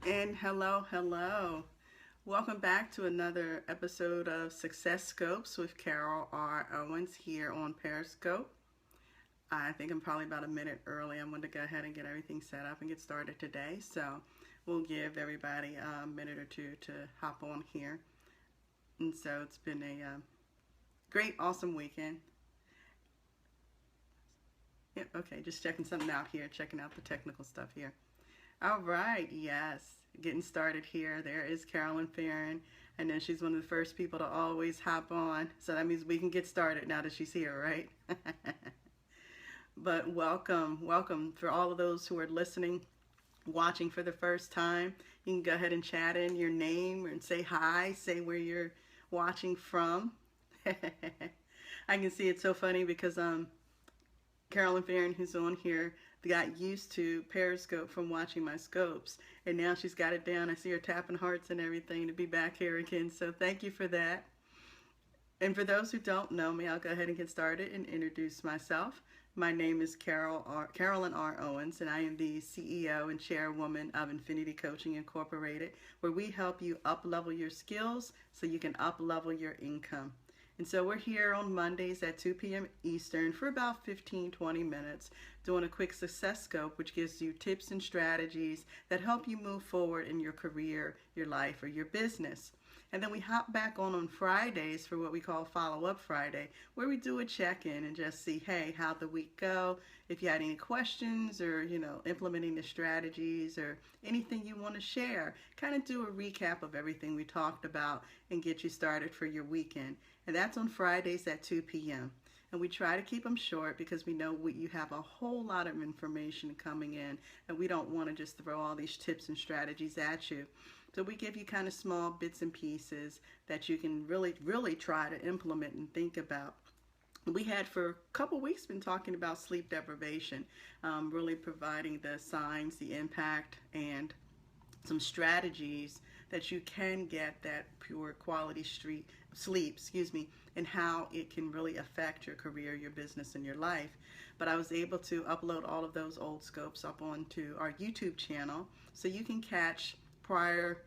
And hello. Welcome back to another episode of Success Scopes with Carol R. Owens here on Periscope. I think I'm probably about a minute early. I'm going to go ahead and get everything set up and get started today. So we'll give everybody a minute or two to hop on here. And so it's been a great, awesome weekend. Yep, okay, just checking something out here, checking out the technical stuff here. All right, yes. Getting started here. There is Carolyn Farron. I know she's one of the first people to always hop on. So that means we can get started now that she's here, right? But welcome for all of those who are listening, watching for the first time. You can go ahead and chat in your name and say hi, say where you're watching from. I can see it's so funny because Carolyn Farron, who's on here, got used to Periscope from watching my scopes, and now she's got it down. I see her tapping hearts and everything to be back here again, so thank you for that. And for those who don't know me, I'll go ahead and get started and introduce myself. My name is Carolyn R. Owens, and I am the CEO and chairwoman of Infinity Coaching Incorporated, where we help you up-level your skills so you can up-level your income. And so we're here on Mondays at 2 p.m. Eastern for about 15-20 minutes doing a quick success scope, which gives you tips and strategies that help you move forward in your career, your life, or your business. And then we hop back on Fridays for what we call Follow-Up Friday, where we do a check-in and just see, hey, how'd the week go? If you had any questions or, implementing the strategies or anything you want to share, kind of do a recap of everything we talked about and get you started for your weekend. And that's on Fridays at 2 p.m. And we try to keep them short because we know you have a whole lot of information coming in, and we don't want to just throw all these tips and strategies at you. So we give you kind of small bits and pieces that you can really try to implement and think about. We had for a couple weeks been talking about sleep deprivation, really providing the signs, the impact, and some strategies that you can get that pure quality sleep, and how it can really affect your career, your business, and your life. But I was able to upload all of those old scopes up onto our YouTube channel, so you can catch prior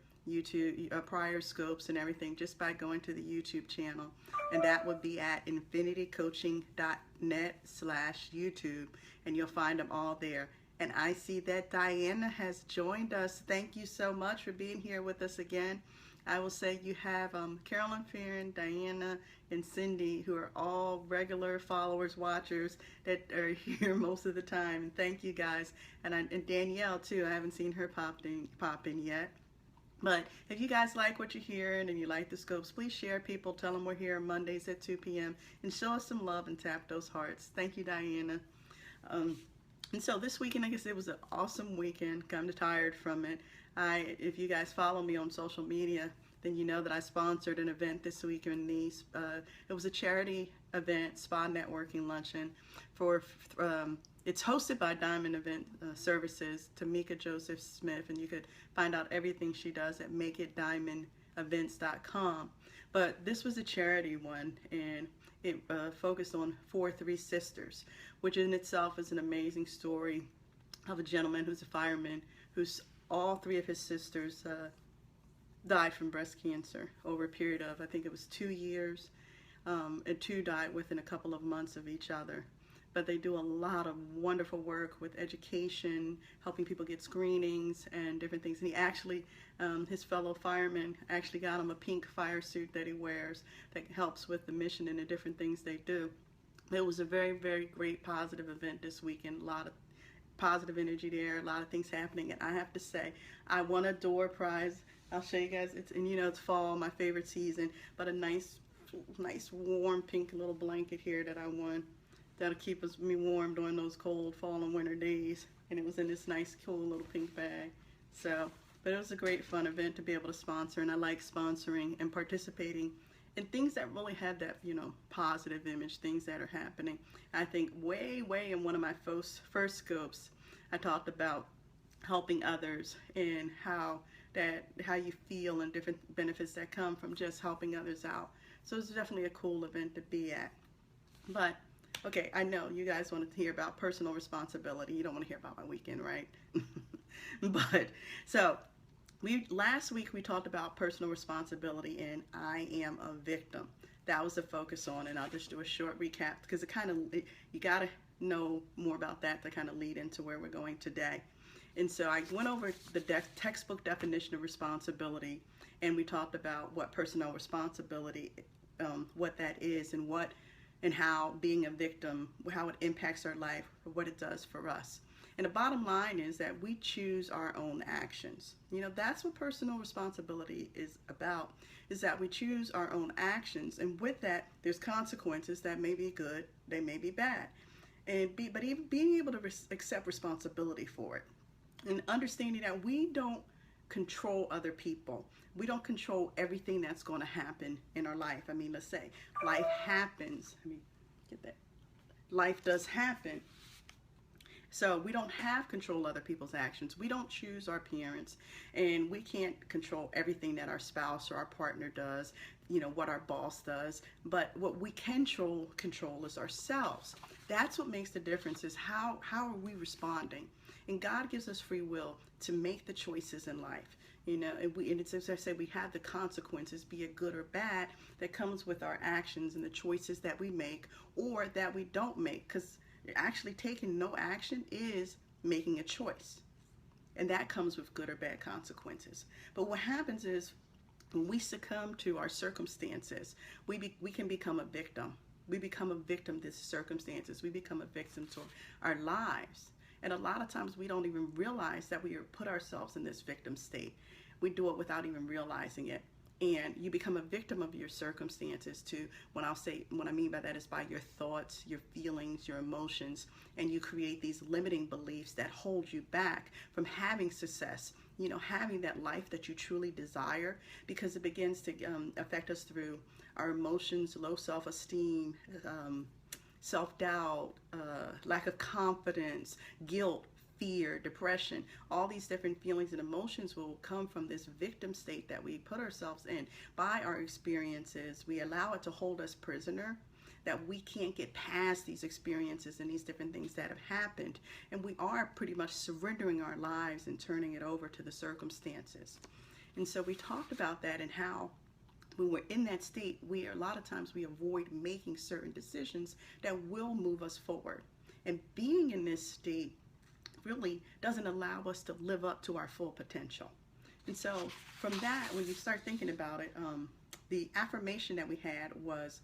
scopes and everything just by going to the YouTube channel, and that would be at infinitycoaching.net/YouTube, and you'll find them all there. And I see that Diana has joined us. Thank you so much for being here with us again. I will say you have Carolyn Farron, Diana, and Cindy, who are all regular followers, watchers that are here most of the time. And thank you guys. And Danielle too. I haven't seen her pop in yet. But if you guys like what you're hearing and you like the scopes, please share people. Tell them we're here Mondays at 2 p.m. and show us some love and tap those hearts. Thank you, Diana. And so this weekend, I guess it was an awesome weekend. I'm tired from it. If you guys follow me on social media, then you know that I sponsored an event this week in Nice. It was a charity event, spa networking luncheon. It's hosted by Diamond Event Services, Tamika Joseph Smith, and you could find out everything she does at makeitdiamondevents.com. But this was a charity one, and it focused on 4-3 Sisters, which in itself is an amazing story of a gentleman who's a fireman who's all 3 of his sisters died from breast cancer over a period of, I think it was 2 years, and 2 died within a couple of months of each other. But they do a lot of wonderful work with education, helping people get screenings and different things. And he actually, his fellow firemen actually got him a pink fire suit that he wears that helps with the mission and the different things they do. It was a very, very great positive event this weekend. A lot of positive energy there, a lot of things happening. And I have to say, I won a door prize. I'll show you guys. It's fall, my favorite season, but a nice warm pink little blanket here that I won. That'll keep me warm during those cold fall and winter days. And it was in this nice, cool little pink bag. But it was a great fun event to be able to sponsor, and I like sponsoring and participating in things that really have that, positive image, things that are happening. I think way in one of my first scopes, I talked about helping others and how you feel and different benefits that come from just helping others out. So it's definitely a cool event to be at. But okay, I know you guys want to hear about personal responsibility. You don't want to hear about my weekend, right? But so Last week we talked about personal responsibility and I am a victim. That was the focus on, and I'll just do a short recap because you got to know more about that to kind of lead into where we're going today. And so I went over the textbook definition of responsibility, and we talked about what personal responsibility, what that is, and how being a victim, how it impacts our life, or what it does for us. And the bottom line is that we choose our own actions. That's what personal responsibility is about, is that we choose our own actions. And with that, there's consequences that may be good, they may be bad. But even being able to accept responsibility for it. And understanding that we don't control other people. We don't control everything that's going to happen in our life. I mean, let's say life happens. Life does happen. So we don't have control of other people's actions. We don't choose our parents, and we can't control everything that our spouse or our partner does, what our boss does. But what we can control is ourselves. That's what makes the difference, is how are we responding? And God gives us free will to make the choices in life. And it's, as I said, we have the consequences, be it good or bad, that comes with our actions and the choices that we make or that we don't make. Because actually taking no action is making a choice. And that comes with good or bad consequences. But what happens is when we succumb to our circumstances, we can become a victim. We become a victim to circumstances. We become a victim to our lives. And a lot of times we don't even realize that we put ourselves in this victim state. We do it without even realizing it. And you become a victim of your circumstances too. What I mean by that is by your thoughts, your feelings, your emotions, and you create these limiting beliefs that hold you back from having success, having that life that you truly desire, because it begins to affect us through our emotions, low self-esteem, self-doubt, lack of confidence, guilt, fear, depression. All these different feelings and emotions will come from this victim state that we put ourselves in by our experiences. We allow it to hold us prisoner, that we can't get past these experiences and these different things that have happened. And we are pretty much surrendering our lives and turning it over to the circumstances. And so we talked about that and how when we're in that state, a lot of times we avoid making certain decisions that will move us forward. And being in this state really doesn't allow us to live up to our full potential. And so from that, when you start thinking about it, the affirmation that we had was,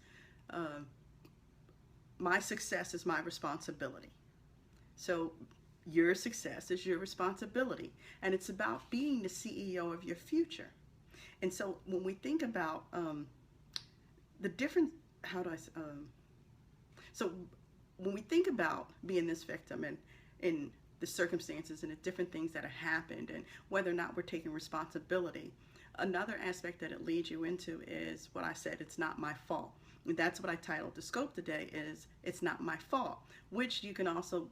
my success is my responsibility. So your success is your responsibility. And it's about being the CEO of your future. And so when we think about the different, so when we think about being this victim and in the circumstances and the different things that have happened and whether or not we're taking responsibility, another aspect that it leads you into is what I said, it's not my fault. And that's what I titled the scope today, is it's not my fault, which you can also,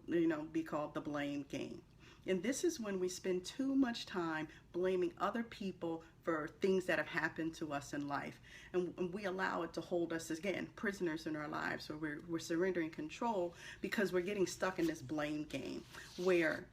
be called the blame game. And this is when we spend too much time blaming other people for things that have happened to us in life. And we allow it to hold us, again, prisoners in our lives, where we're surrendering control because we're getting stuck in this blame game where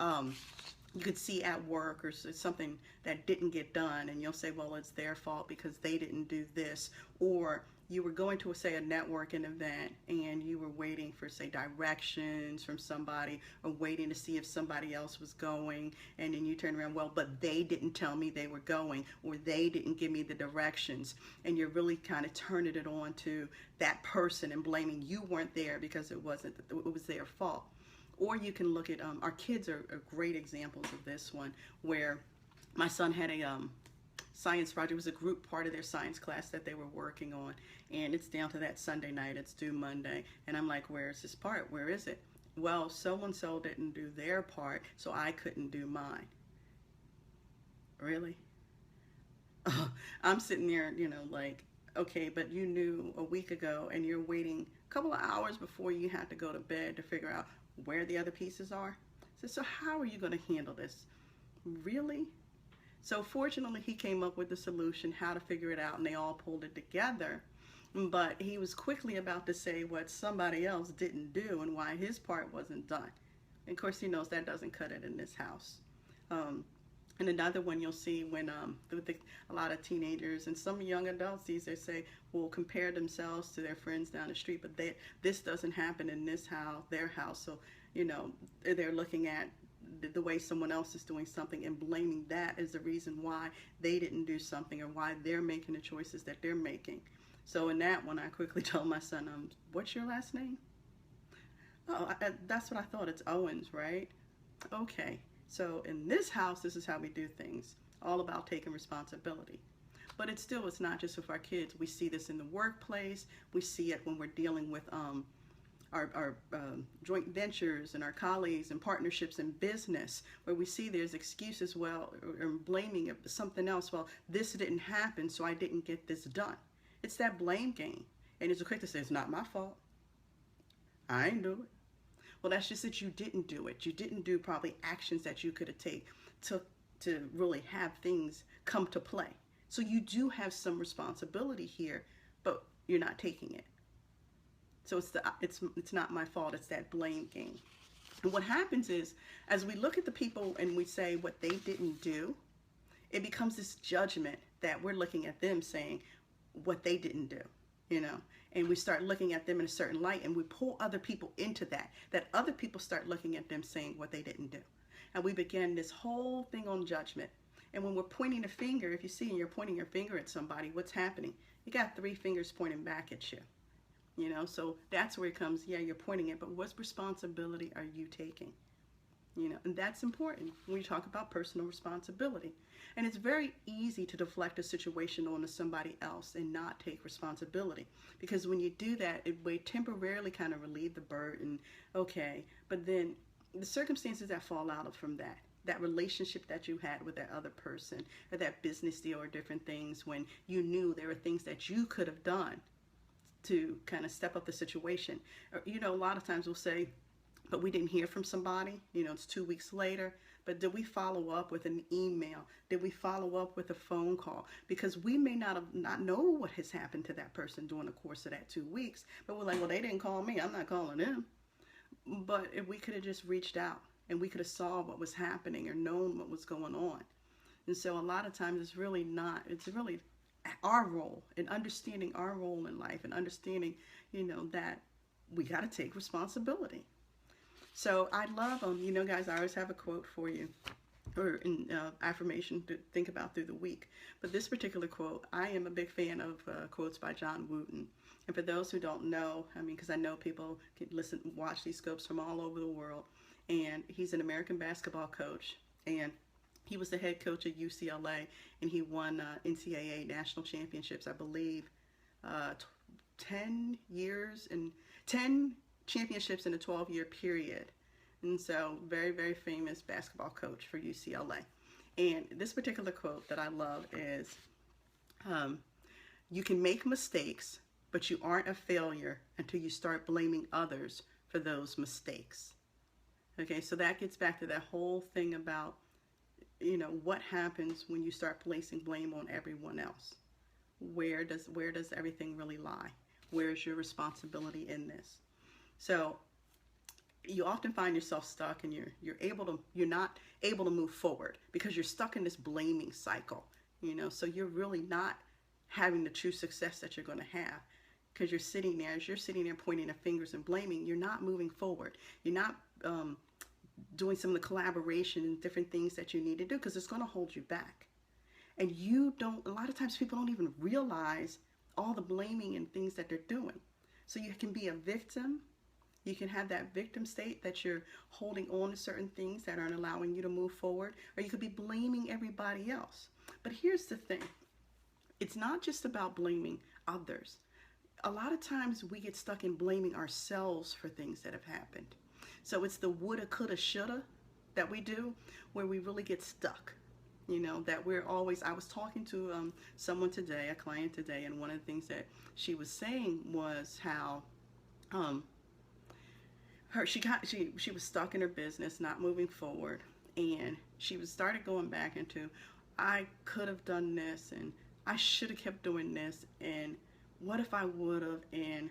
you could see at work or something that didn't get done and you'll say, well, it's their fault because they didn't do this. Or you were going to, say, a networking event and you were waiting for, say, directions from somebody or waiting to see if somebody else was going, and then you turn around, well, but they didn't tell me they were going, or they didn't give me the directions, and you're really kind of turning it on to that person and blaming you weren't there because it was their fault. Or you can look at, our kids are great examples of this one, where my son had a science project. It was a group part of their science class that they were working on, and it's down to that Sunday night. It's due Monday, and I'm like, where's this part? Where is it? Well, so-and-so didn't do their part, so I couldn't do mine. Really? I'm sitting there, like, okay, but you knew a week ago, and you're waiting a couple of hours before you have to go to bed to figure out where the other pieces are. So how are you going to handle this? Really? So fortunately, he came up with the solution, how to figure it out, and they all pulled it together. But he was quickly about to say what somebody else didn't do and why his part wasn't done. And of course, he knows that doesn't cut it in this house. And another one you'll see when a lot of teenagers and some young adults these days say will compare themselves to their friends down the street, but this doesn't happen in this house, their house. So you know they're looking at the way someone else is doing something and blaming that as the reason why they didn't do something or why they're making the choices that they're making. So in that one, I quickly told my son, "What's your last name?" "Oh, that's what I thought. It's Owens, right?" "Okay. So in this house, this is how we do things. All about taking responsibility." But it's not just with our kids. We see this in the workplace. We see it when we're dealing with our joint ventures and our colleagues and partnerships in business, where we see there's excuses, well, or blaming something else. Well, this didn't happen, so I didn't get this done. It's that blame game. And it's quick to say, it's not my fault. I ain't do it. Well, that's just that you didn't do it. You didn't do probably actions that you could have taken to really have things come to play. So you do have some responsibility here, but you're not taking it. So it's not my fault. It's that blame game. And what happens is, as we look at the people and we say what they didn't do, it becomes this judgment that we're looking at them saying what they didn't do, you know. And we start looking at them in a certain light, and we pull other people into that other people start looking at them saying what they didn't do. And we begin this whole thing on judgment. And when we're pointing a finger, if you see and you're pointing your finger at somebody, what's happening? You got 3 fingers pointing back at you. You know, so that's where it comes, yeah, you're pointing it, but what responsibility are you taking? You know, and that's important when we talk about personal responsibility. And it's very easy to deflect a situation onto somebody else and not take responsibility. Because when you do that, it will temporarily kind of relieve the burden, okay, but then the circumstances that fall out from that relationship that you had with that other person, or that business deal, or different things, when you knew there were things that you could have done to kind of step up the situation. You know, a lot of times we'll say, but we didn't hear from somebody, you know, it's 2 weeks later, but did we follow up with an email? Did we follow up with a phone call? Because we may not know what has happened to that person during the course of that 2 weeks, but we're like, well, they didn't call me, I'm not calling them. But if we could have just reached out and we could have saw what was happening or known what was going on. And so a lot of times it's really our role, and understanding our role in life, and understanding, you know, that we got to take responsibility. So I love you know, guys, I always have a quote for you, or an affirmation to think about through the week. But this particular quote, I am a big fan of quotes by John Wooden. And for those who don't know, I mean, because I know people can watch these scopes from all over the world, and he's an American basketball coach, and he was the head coach at UCLA, and he won NCAA national championships, I believe, 10 championships in a 12-year period. And so very, very famous basketball coach for UCLA. And this particular quote that I love is, you can make mistakes, but you aren't a failure until you start blaming others for those mistakes. Okay, so that gets back to that whole thing about, you know, what happens when you start placing blame on everyone else? Where does everything really lie? Where is your responsibility in this? So you often find yourself stuck, and you're not able to move forward because you're stuck in this blaming cycle, you know. So you're really not having the true success that you're going to have, because you're sitting there pointing the fingers and blaming. You're not moving forward. You're not doing some of the collaboration and different things that you need to do, because it's going to hold you back. And a lot of times people don't even realize all the blaming and things that they're doing. So you can be a victim. You can have that victim state that you're holding on to certain things that aren't allowing you to move forward, or you could be blaming everybody else. But here's the thing. It's not just about blaming others. A lot of times we get stuck in blaming ourselves for things that have happened. So it's the woulda, coulda, shoulda that we do, where we really get stuck. You know, that I was talking to someone today, a client today, and one of the things that she was saying was how she was stuck in her business, not moving forward, and she started going back into, I could have done this, and I should have kept doing this, and what if I would have, and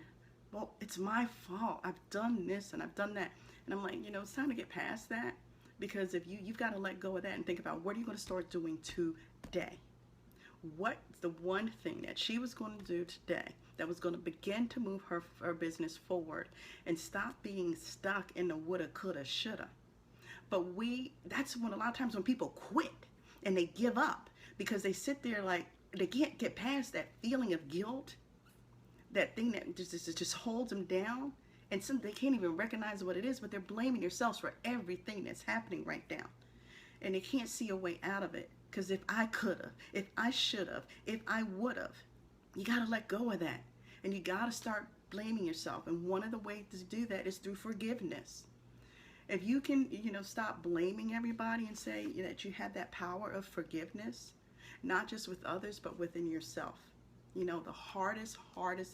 well, it's my fault. I've done this and I've done that. And I'm like, you know, it's time to get past that. Because if you've got to let go of that and think about what are you going to start doing today. What's the one thing that she was going to do today that was going to begin to move her business forward and stop being stuck in the woulda, coulda, shoulda. But that's when a lot of times when people quit and they give up because they sit there like they can't get past that feeling of guilt, that thing that just holds them down. And some they can't even recognize what it is, but they're blaming themselves for everything that's happening right now. And they can't see a way out of it. Because if I could have, if I should have, if I would have, you got to let go of that. And you got to start blaming yourself. And one of the ways to do that is through forgiveness. If you can, stop blaming everybody and say that you have that power of forgiveness, not just with others, but within yourself. The hardest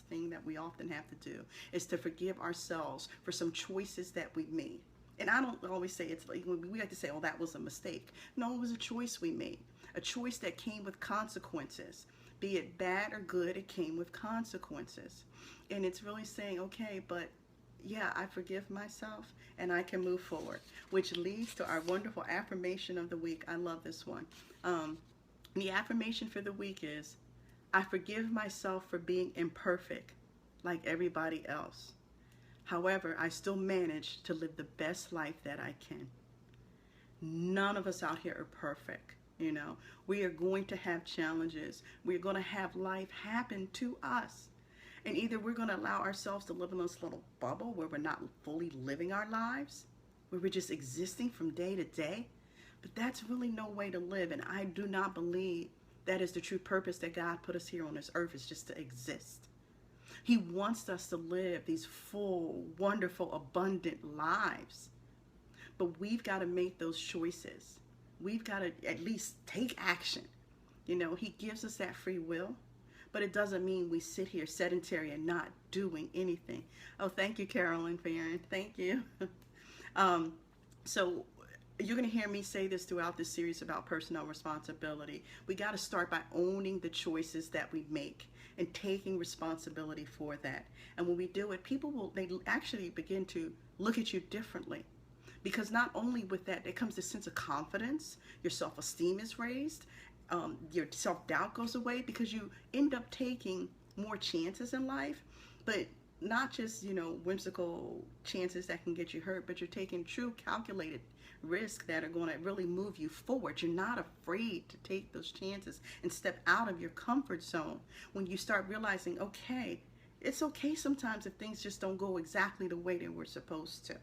thing that we often have to do is to forgive ourselves for some choices that we made. And I don't always say it's like, we like to say, oh, that was a mistake. No, it was a choice we made. A choice that came with consequences. Be it bad or good, it came with consequences. And it's really saying, okay, but yeah, I forgive myself and I can move forward. Which leads to our wonderful affirmation of the week. I love this one. The affirmation for the week is, I forgive myself for being imperfect like everybody else. However, I still manage to live the best life that I can. None of us out here are perfect. We are going to have challenges. We're going to have life happen to us. And either we're going to allow ourselves to live in this little bubble where we're not fully living our lives, where we're just existing from day to day. But that's really no way to live. And I do not believe that is the true purpose that God put us here on this earth, is just to exist. He wants us to live these full, wonderful, abundant lives. But we've got to make those choices. We've got to at least take action. He gives us that free will, but it doesn't mean we sit here sedentary and not doing anything. Oh, thank you, Carolyn Farron. Thank you. So you're going to hear me say this throughout this series about personal responsibility. We got to start by owning the choices that we make and taking responsibility for that. And when we do it, they actually begin to look at you differently. Because not only with that, there comes a sense of confidence, your self-esteem is raised, your self-doubt goes away because you end up taking more chances in life, but not just, whimsical chances that can get you hurt, but you're taking true calculated risks that are going to really move you forward. You're not afraid to take those chances and step out of your comfort zone when you start realizing, okay, it's okay sometimes if things just don't go exactly the way they were supposed to.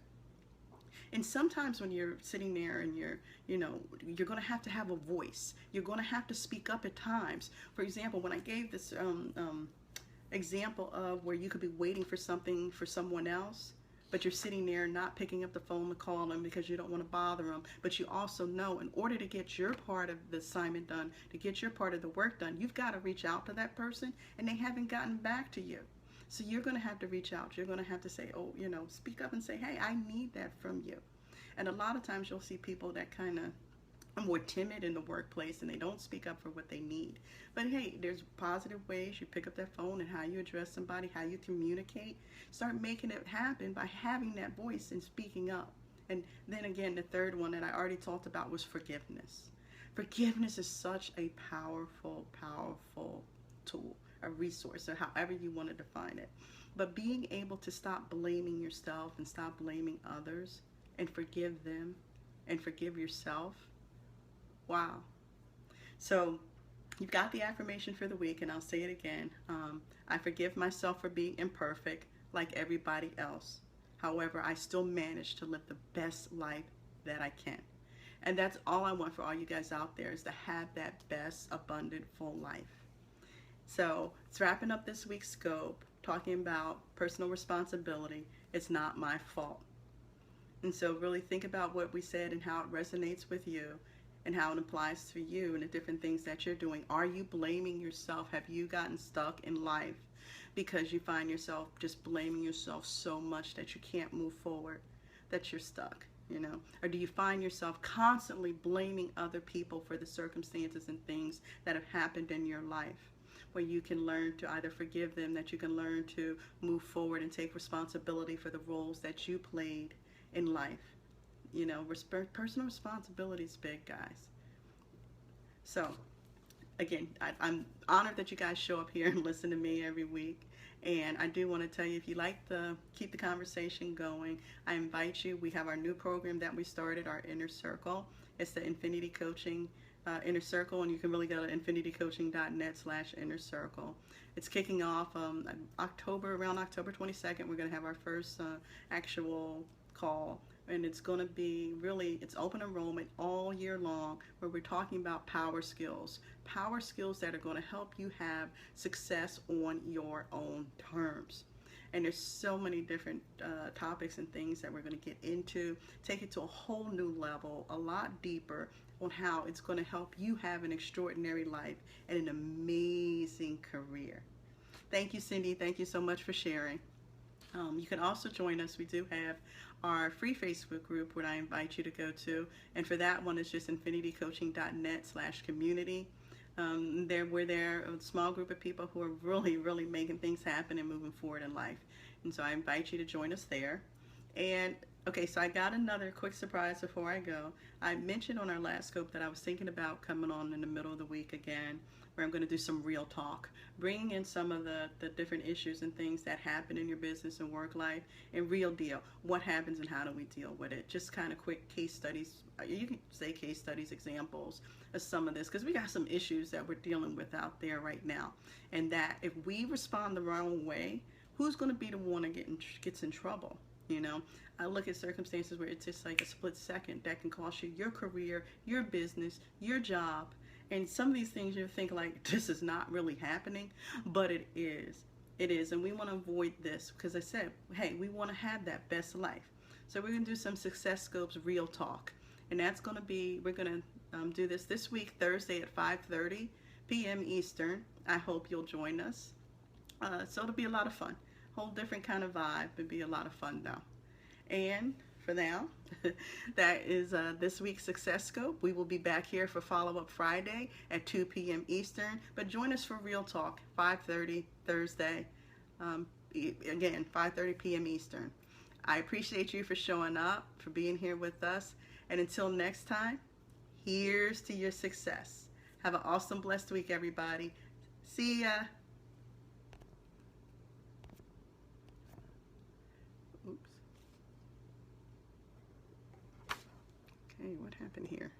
And sometimes when you're sitting there and you're going to have a voice. You're going to have to speak up at times. For example, when I gave this example of where you could be waiting for something for someone else, but you're sitting there not picking up the phone to call them because you don't want to bother them. But you also know in order to get your part of the assignment done, to get your part of the work done, you've got to reach out to that person and they haven't gotten back to you. So you're going to have to reach out. You're going to have to say, oh, speak up and say, hey, I need that from you. And a lot of times you'll see people that kind of are more timid in the workplace and they don't speak up for what they need. But hey, there's positive ways you pick up that phone and how you address somebody, how you communicate. Start making it happen by having that voice and speaking up. And then again, the third one that I already talked about was forgiveness. Forgiveness is such a powerful, powerful tool, a resource, or however you want to define it. But being able to stop blaming yourself and stop blaming others and forgive them and forgive yourself. Wow. So you've got the affirmation for the week, and I'll say it again. I forgive myself for being imperfect like everybody else. However, I still manage to live the best life that I can. And that's all I want for all you guys out there, is to have that best, abundant, full life. So it's wrapping up this week's scope, talking about personal responsibility. It's not my fault. And so really think about what we said and how it resonates with you and how it applies to you and the different things that you're doing. Are you blaming yourself? Have you gotten stuck in life because you find yourself just blaming yourself so much that you can't move forward, that you're stuck, Or do you find yourself constantly blaming other people for the circumstances and things that have happened in your life, where you can learn to either forgive them, that you can learn to move forward and take responsibility for the roles that you played in life? You know, personal responsibility is big, guys. So, again, I'm honored that you guys show up here and listen to me every week. And I do want to tell you, if you like to keep the conversation going, I invite you. We have our new program that we started, our Inner Circle. It's the Infinity Coaching Inner Circle, and you can really go to infinitycoaching.net/inner circle. It's kicking off around October 22nd. We're going to have our first actual call, and it's going to be it's open enrollment all year long, where we're talking about power skills that are going to help you have success on your own terms. And there's so many different topics and things that we're going to get into, take it to a whole new level, a lot deeper on how it's going to help you have an extraordinary life and an amazing career. Thank you, Cindy. Thank you so much for sharing. You can also join us. We do have our free Facebook group, where I invite you to go to. And for that one, it's just infinitycoaching.net/community. We're there, a small group of people who are really, really making things happen and moving forward in life. And so I invite you to join us there. And okay, so I got another quick surprise before I go. I mentioned on our last scope that I was thinking about coming on in the middle of the week again, where I'm going to do some real talk, bringing in some of the different issues and things that happen in your business and work life, and real deal. What happens and how do we deal with it? Just kind of quick case studies. You can say case studies, examples of some of this, because we got some issues that we're dealing with out there right now. And that if we respond the wrong way, who's going to be the one that gets in trouble? You know, I look at circumstances where it's just like a split second that can cost you your career, your business, your job. And some of these things you think like, this is not really happening, but it is. It is, and we want to avoid this, because I said, hey, we want to have that best life. So we're going to do some Success Scopes Real Talk. And that's going to be, we're going to do this week, Thursday at 5:30 p.m. Eastern. I hope you'll join us. So it'll be a lot of fun. Whole different kind of vibe. It'll be a lot of fun though. And for now, that is this week's Success Scope. We will be back here for Follow-Up Friday at 2 p.m. Eastern. But join us for Real Talk, 5:30 Thursday. Again, 5:30 p.m. Eastern. I appreciate you for showing up, for being here with us. And until next time, here's to your success. Have an awesome, blessed week, everybody. See ya. Oops. Okay, what happened here?